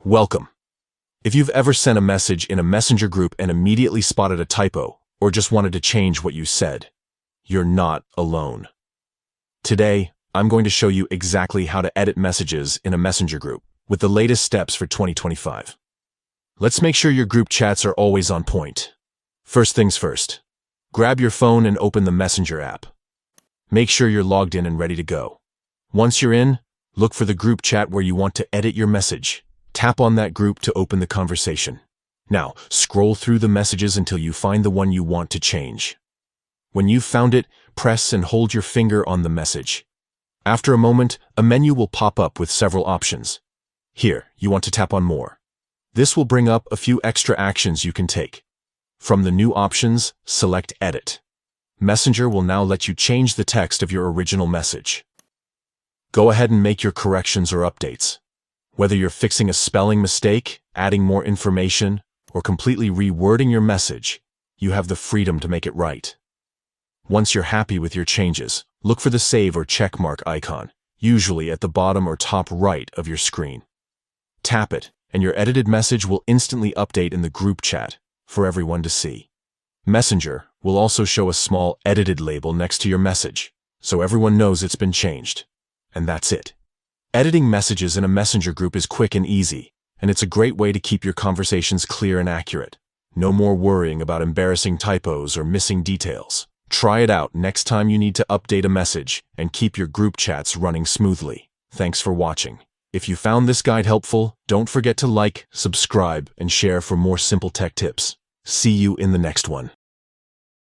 Welcome. If you've ever sent a message in a messenger group and immediately spotted a typo, or just wanted to change what you said, you're not alone. Today, I'm going to show you exactly how to edit messages in a messenger group with the latest steps for 2025. Let's make sure your group chats are always on point. First things first, grab your phone and open the Messenger app. Make sure you're logged in and ready to go. Once you're in, look for the group chat where you want to edit your message. Tap on that group to open the conversation. Now, scroll through the messages until you find the one you want to change. When you've found it, press and hold your finger on the message. After a moment, a menu will pop up with several options. Here, you want to tap on More. This will bring up a few extra actions you can take. From the new options, select Edit. Messenger will now let you change the text of your original message. Go ahead and make your corrections or updates. Whether you're fixing a spelling mistake, adding more information, or completely rewording your message, you have the freedom to make it right. Once you're happy with your changes, look for the save or check mark icon, usually at the bottom or top right of your screen. Tap it, and your edited message will instantly update in the group chat for everyone to see. Messenger will also show a small edited label next to your message, so everyone knows it's been changed. And that's it. Editing messages in a messenger group is quick and easy, and it's a great way to keep your conversations clear and accurate. No more worrying about embarrassing typos or missing details. Try it out next time you need to update a message and keep your group chats running smoothly. Thanks for watching. If you found this guide helpful, don't forget to like, subscribe, and share for more simple tech tips. See you in the next one.